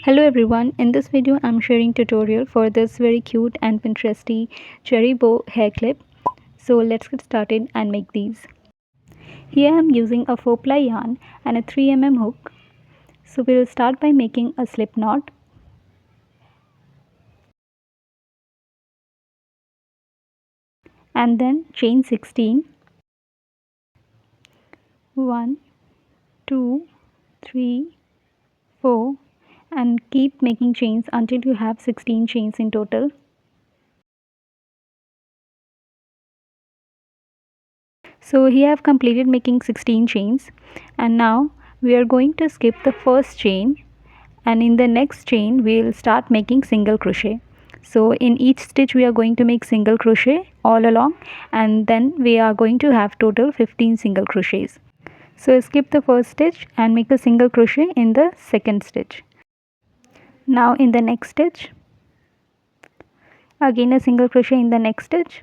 Hello everyone, in this video I'm sharing tutorial for this very cute and Pinteresty cherry bow hair clip. So let's get started and make these. Here I'm using a 4-ply yarn and a 3 mm hook. So we'll start by making a slip knot. And then chain 16. 1, 2, 3, 4 and keep making chains until you have 16 chains in total. So here I have completed making 16 chains and now we are going to skip the first chain, and in the next chain we will start making single crochet. So in each stitch we are going to make single crochet all along, and then we are going to have total 15 single crochets. So skip the first stitch and make a single crochet in the second stitch. Now in the next stitch, again a single crochet in the next stitch,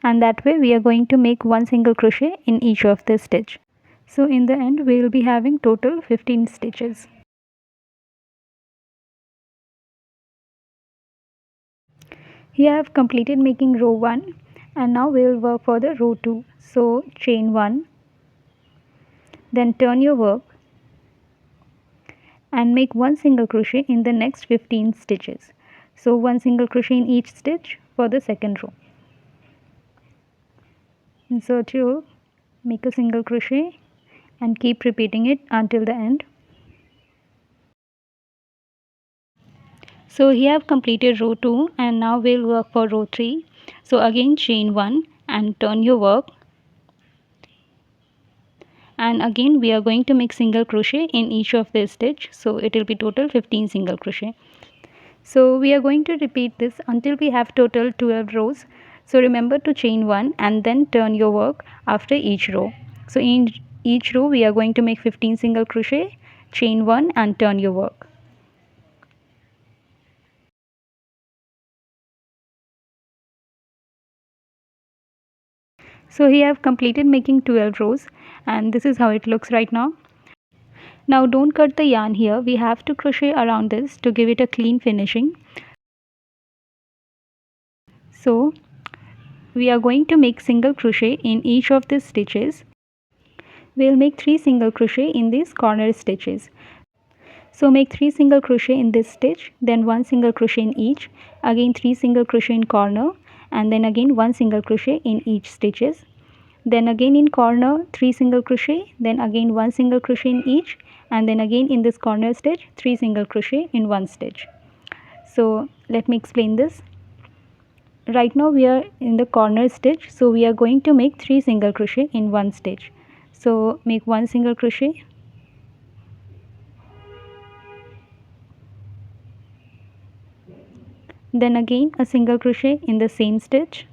and that way we are going to make one single crochet in each of the stitch. So in the end we will be having total 15 stitches. Here I have completed making row 1 and now we will work for the row 2. So chain 1, then turn your work and make one single crochet in the next 15 stitches. So one single crochet in each stitch for the second row. Insert your hook, make a single crochet and keep repeating it until the end. So here I have completed row 2 and now we'll work for row 3. So again chain 1 and turn your work, and again we are going to make single crochet in each of the stitch, so it will be total 15 single crochet. So we are going to repeat this until we have total 12 rows. So remember to chain 1 and then turn your work after each row. So in each row we are going to make 15 single crochet, chain 1 and turn your work. So here I have completed making 12 rows and this is how it looks right now. Now don't cut the yarn here, we have to crochet around this to give it a clean finishing. So we are going to make single crochet in each of these stitches. We'll make 3 single crochet in these corner stitches. So make 3 single crochet in this stitch, then 1 single crochet in each, again 3 single crochet in corner, and then again 1 single crochet in each stitches. Then again in corner 3 single crochet, then again 1 single crochet in each, and then again in this corner stitch 3 single crochet in one stitch. So let me explain this. Right now we are in the corner stitch, so we are going to make 3 single crochet in one stitch. So make 1 single crochet, then again a single crochet in the same stitch,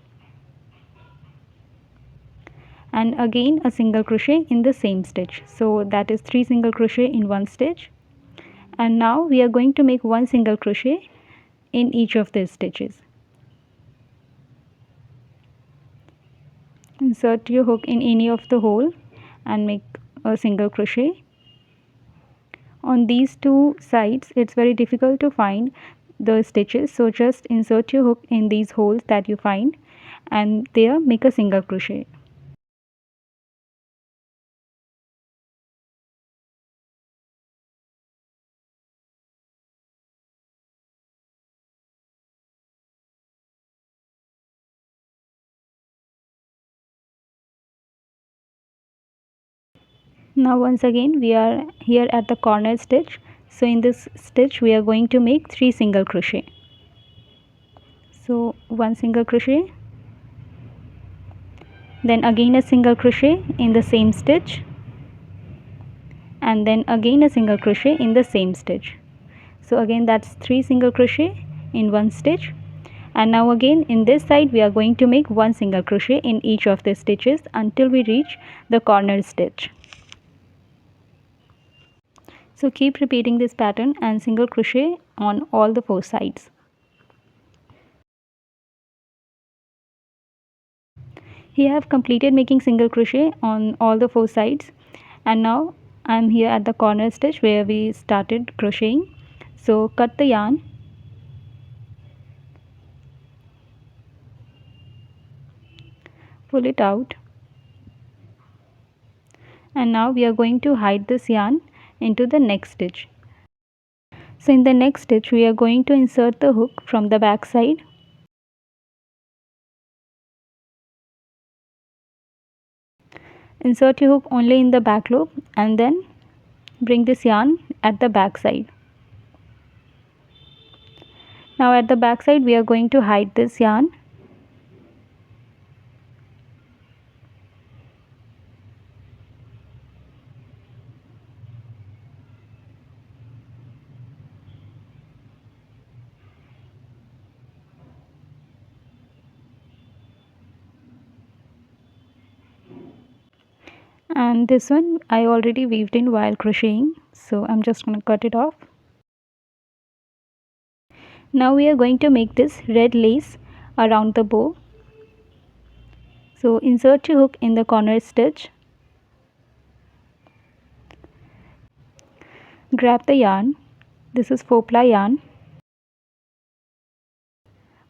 and again a single crochet in the same stitch. So that is 3 single crochet in one stitch. And now we are going to make 1 single crochet in each of these stitches. Insert your hook in any of the hole and make a single crochet. On these two sides it's very difficult to find the stitches, so just insert your hook in these holes that you find and there make a single crochet. Now once again we are here at the corner stitch, so in this stitch we are going to make 3 single crochet. So 1 single crochet, then again a single crochet in the same stitch, and then again a single crochet in the same stitch. So again that's 3 single crochet in one stitch. And now again in this side we are going to make 1 single crochet in each of the stitches until we reach the corner stitch. So keep repeating this pattern and single crochet on all the 4 sides. Here I have completed making single crochet on all the 4 sides, and now I am here at the corner stitch where we started crocheting. So cut the yarn, pull it out, and now we are going to hide this yarn into the next stitch. So in the next stitch we are going to insert the hook from the back side. Insert your hook only in the back loop and then bring this yarn at the back side. Now at the back side we are going to hide this yarn. And this one I already weaved in while crocheting, so I'm just going to cut it off. Now we are going to make this red lace around the bow. So insert your hook in the corner stitch, grab the yarn, this is 4-ply yarn,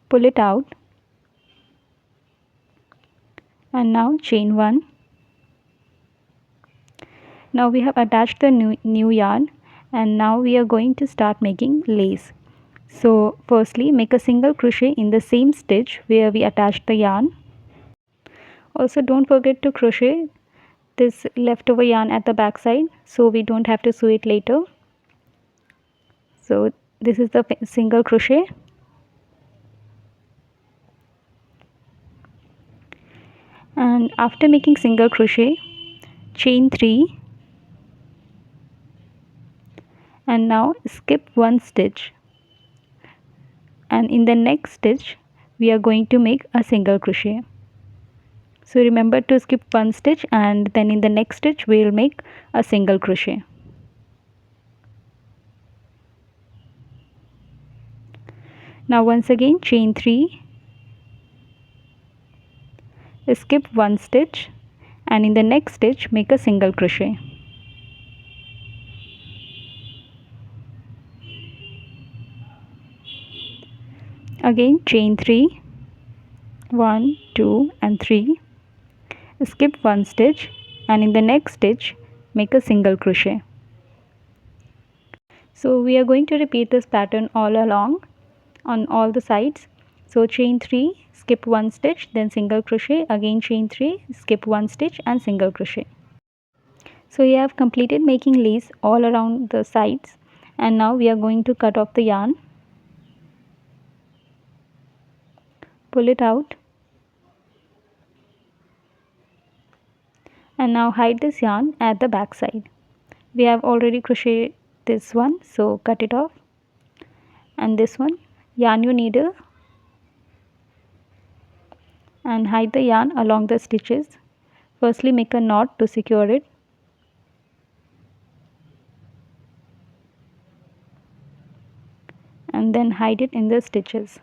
pull it out, and now chain 1. Now we have attached the new yarn, and now we are going to start making lace. So firstly make a single crochet in the same stitch where we attached the yarn. Also don't forget to crochet this leftover yarn at the back side so we don't have to sew it later. So this is the single crochet, and after making single crochet, chain 3 and now skip 1 stitch, and in the next stitch we are going to make a single crochet. So remember to skip 1 stitch and then in the next stitch we will make a single crochet. Now once again chain 3, skip 1 stitch, and in the next stitch make a single crochet. Again chain 3, 1, 2 and 3, skip 1 stitch, and in the next stitch make a single crochet. So we are going to repeat this pattern all along on all the sides. So chain 3, skip 1 stitch, then single crochet, again chain 3, skip 1 stitch and single crochet. So we have completed making lace all around the sides, and now we are going to cut off the yarn, pull it out, and now hide this yarn at the back side. We have already crocheted this one, so cut it off, and this one yarn your needle and hide the yarn along the stitches. Firstly make a knot to secure it, and then hide it in the stitches.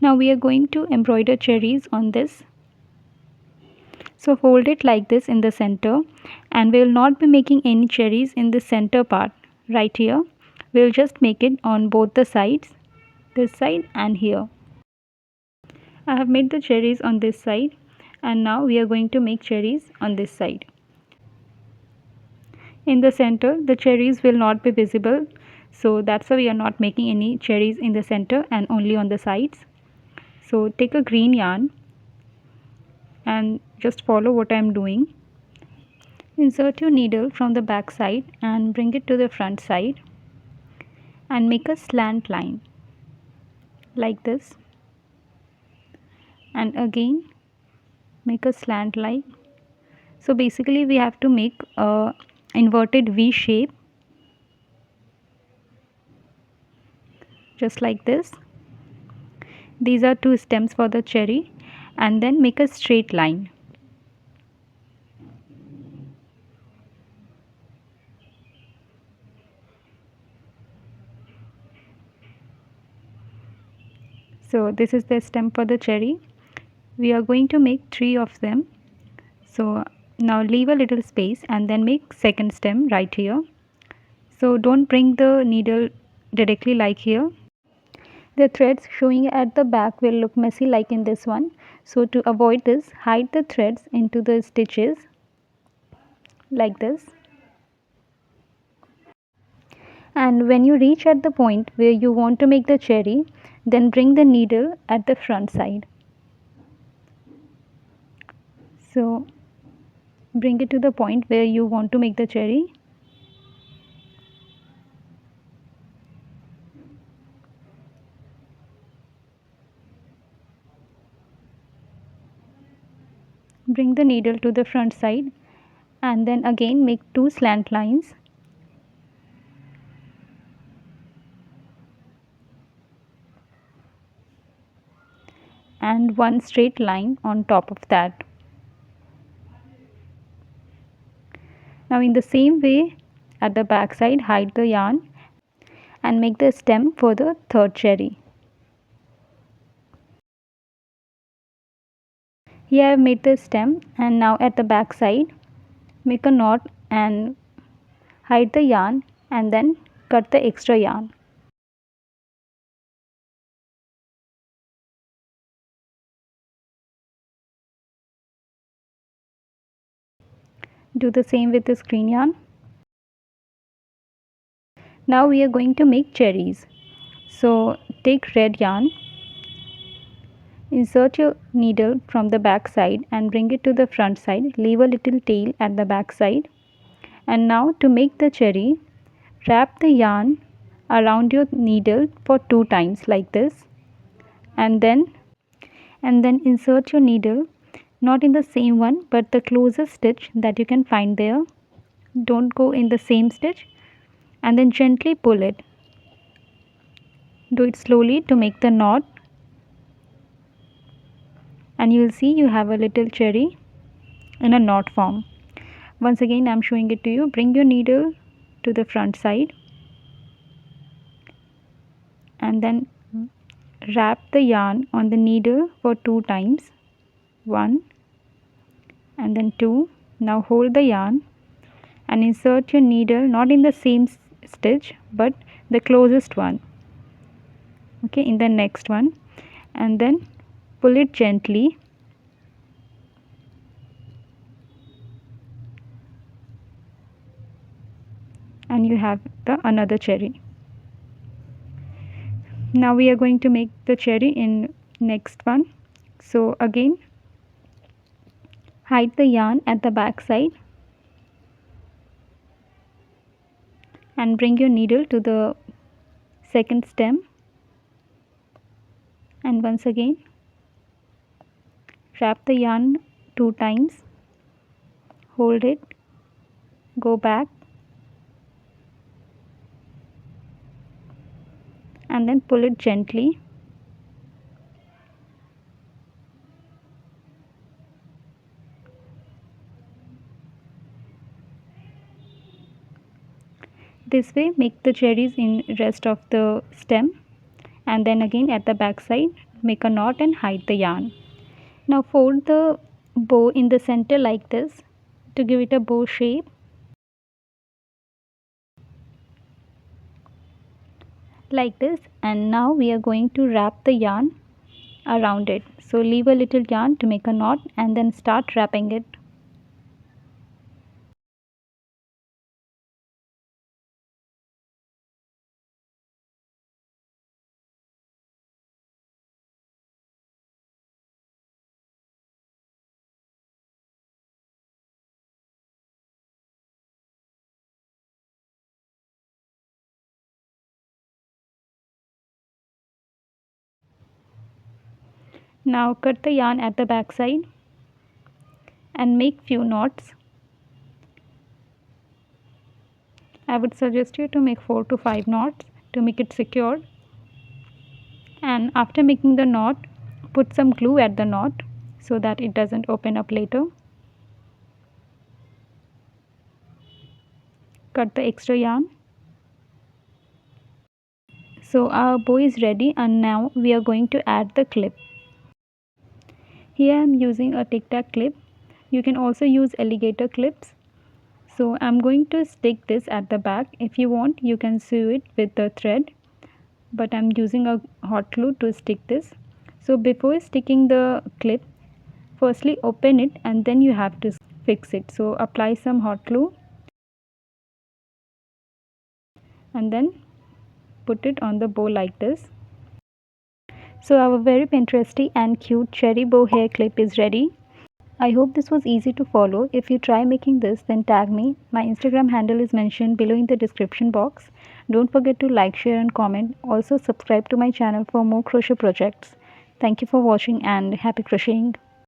Now we are going to embroider cherries on this. So fold it like this in the center, and we will not be making any cherries in the center part right here. We will just make it on both the sides, this side and here. I have made the cherries on this side, and now we are going to make cherries on this side. In the center the cherries will not be visible, so that's why we are not making any cherries in the center and only on the sides. So take a green yarn and just follow what I am doing. Insert your needle from the back side and bring it to the front side and make a slant line like this, and again make a slant line. So basically we have to make a inverted V shape just like this. These are 2 stems for the cherry, and then make a straight line. So this is the stem for the cherry. We are going to make 3 of them. So now leave a little space and then make second stem right here. So don't bring the needle directly like here. The threads showing at the back will look messy like in this one. So to avoid this, hide the threads into the stitches like this. And when you reach at the point where you want to make the cherry, then bring the needle at the front side. So bring it to the point where you want to make the cherry. Bring the needle to the front side and then again make 2 slant lines. And 1 straight line on top of that. Now in the same way at the back side, hide the yarn and make the stem for the third cherry. Here I have made the stem, and now at the back side make a knot and hide the yarn and then cut the extra yarn. Do the same with the green yarn. Now we are going to make cherries. So take red yarn, insert your needle from the back side and bring it to the front side. Leave a little tail at the back side. And now to make the cherry, wrap the yarn around your needle for 2 times like this, and then insert your needle not in the same one but the closest stitch that you can find there. Don't go in the same stitch, and then gently pull it. Do it slowly to make the knot, and you will see you have a little cherry in a knot form. Once again I am showing it to you. Bring your needle to the front side and then wrap the yarn on the needle for 2 times. 1 and then 2. Now hold the yarn and insert your needle not in the same stitch but the closest one, okay, in the next one, and then pull it gently and you have the another cherry. Now we are going to make the cherry in next one. So again hide the yarn at the back side and bring your needle to the second stem, and once again wrap the yarn 2 times, hold it, go back and then pull it gently. This way make the cherries in rest of the stem, and then again at the back side make a knot and hide the yarn. Now fold the bow in the center like this to give it a bow shape. Like this, and now we are going to wrap the yarn around it. So leave a little yarn to make a knot and then start wrapping it. Now cut the yarn at the back side and make few knots. I would suggest you to make 4 to 5 knots to make it secure. And after making the knot, put some glue at the knot so that it doesn't open up later. Cut the extra yarn. So our bow is ready, and now we are going to add the clip. Here I am using a tic tac clip. You can also use alligator clips. So I'm going to stick this at the back. If you want, you can sew it with the thread, but I'm using a hot glue to stick this. So before sticking the clip, firstly open it and then you have to fix it. So apply some hot glue and then put it on the bow like this. So our very Pinteresty and cute cherry bow hair clip is ready. I hope this was easy to follow. If you try making this, then tag me. My Instagram handle is mentioned below in the description box. Don't forget to like, share and comment. Also subscribe to my channel for more crochet projects. Thank you for watching and happy crocheting.